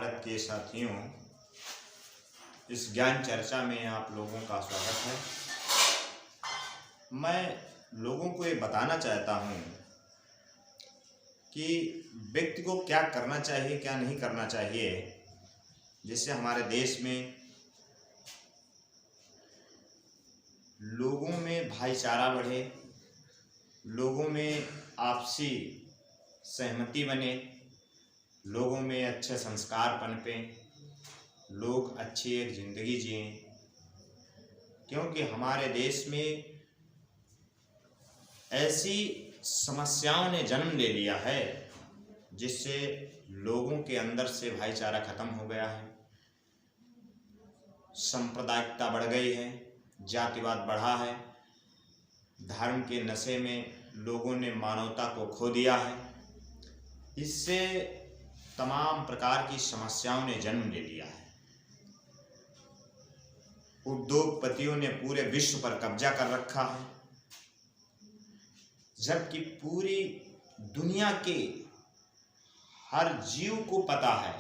भारत के साथियों, इस ज्ञान चर्चा में आप लोगों का स्वागत है। मैं लोगों को ये बताना चाहता हूँ कि व्यक्ति को क्या करना चाहिए, क्या नहीं करना चाहिए, जिससे हमारे देश में लोगों में भाईचारा बढ़े, लोगों में आपसी सहमति बने, लोगों में अच्छे संस्कार पनपे, लोग अच्छी एक ज़िंदगी जिएं। क्योंकि हमारे देश में ऐसी समस्याओं ने जन्म ले लिया है जिससे लोगों के अंदर से भाईचारा खत्म हो गया है, सांप्रदायिकता बढ़ गई है, जातिवाद बढ़ा है, धर्म के नशे में लोगों ने मानवता को खो दिया है। इससे तमाम प्रकार की समस्याओं ने जन्म ले लिया है। उद्योगपतियों ने पूरे विश्व पर कब्जा कर रखा है, जबकि पूरी दुनिया के हर जीव को पता है,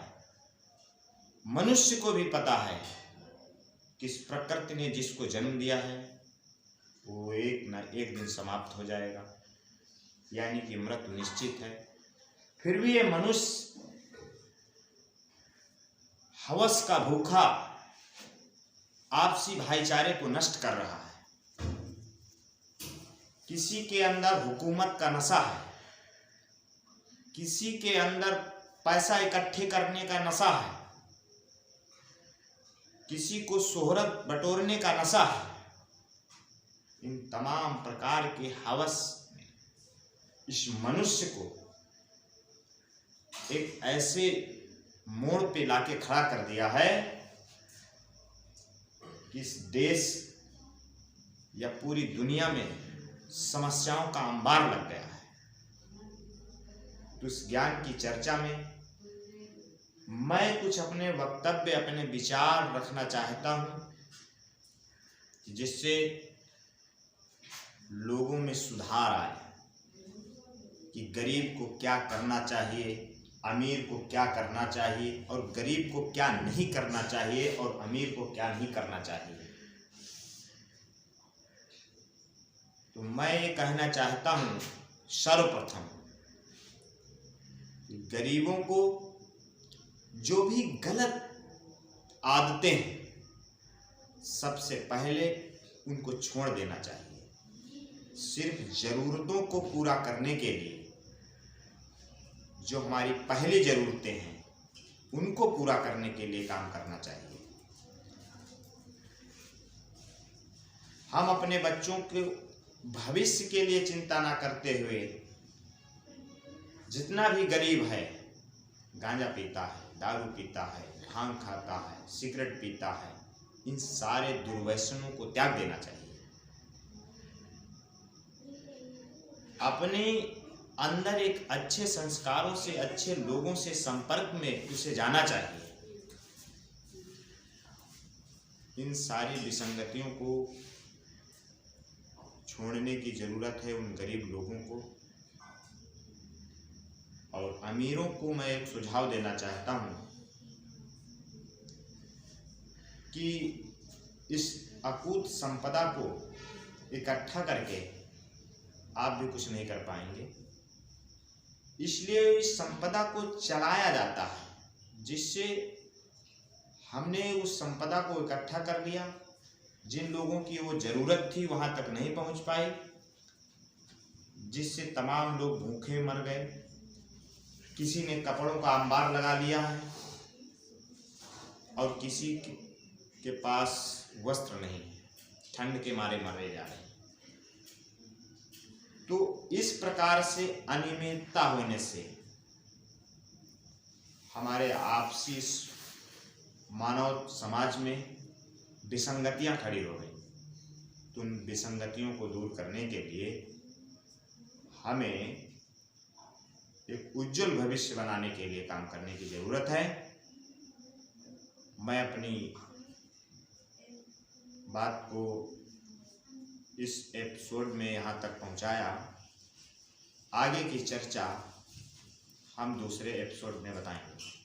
मनुष्य को भी पता है कि इस प्रकृति ने जिसको जन्म दिया है वो एक न एक दिन समाप्त हो जाएगा, यानी कि मृत्यु निश्चित है। फिर भी ये मनुष्य हवस का भूखा आपसी भाईचारे को नष्ट कर रहा है। किसी के अंदर हुकूमत का नशा है, किसी के अंदर पैसा इकट्ठे करने का नशा है, किसी को शोहरत बटोरने का नशा है। इन तमाम प्रकार के हवस इस मनुष्य को एक ऐसे मोड़ पे लाके खड़ा कर दिया है कि इस देश या पूरी दुनिया में समस्याओं का अंबार लग गया है। तो इस ज्ञान की चर्चा में मैं कुछ अपने वक्तव्य, अपने विचार रखना चाहता हूँ जिससे लोगों में सुधार आए कि गरीब को क्या करना चाहिए, अमीर को क्या करना चाहिए, और गरीब को क्या नहीं करना चाहिए और अमीर को क्या नहीं करना चाहिए। तो मैं ये कहना चाहता हूँ सर्वप्रथम कि गरीबों को जो भी गलत आदतें हैं सबसे पहले उनको छोड़ देना चाहिए। सिर्फ ज़रूरतों को पूरा करने के लिए जो हमारी पहली ज़रूरतें हैं उनको पूरा करने के लिए काम करना चाहिए। हम अपने बच्चों के भविष्य के लिए चिंता ना करते हुए जितना भी गरीब है, गांजा पीता है, दारू पीता है, भांग खाता है, सिगरेट पीता है, इन सारे दुर्व्यसनों को त्याग देना चाहिए। अपने अंदर एक अच्छे संस्कारों से, अच्छे लोगों से संपर्क में उसे जाना चाहिए। इन सारी विसंगतियों को छोड़ने की जरूरत है उन गरीब लोगों को। और अमीरों को मैं एक सुझाव देना चाहता हूं कि इस अकूत संपदा को इकट्ठा करके आप भी कुछ नहीं कर पाएंगे, इसलिए इस संपदा को चलाया जाता है। जिससे हमने उस संपदा को इकट्ठा कर लिया, जिन लोगों की वो जरूरत थी वहां तक नहीं पहुंच पाई, जिससे तमाम लोग भूखे मर गए। किसी ने कपड़ों का अंबार लगा लिया है और किसी के पास वस्त्र नहीं, ठंड के मारे मरे जा रहे हैं। तो इस प्रकार से अनियमितता होने से हमारे आपसी मानव समाज में विसंगतियां खड़ी हो गई। तो उन विसंगतियों को दूर करने के लिए हमें एक उज्जवल भविष्य बनाने के लिए काम करने की जरूरत है। मैं अपनी बात को इस एपिसोड में यहाँ तक पहुँचाया। आगे की चर्चा हम दूसरे एपिसोड में बताएंगे।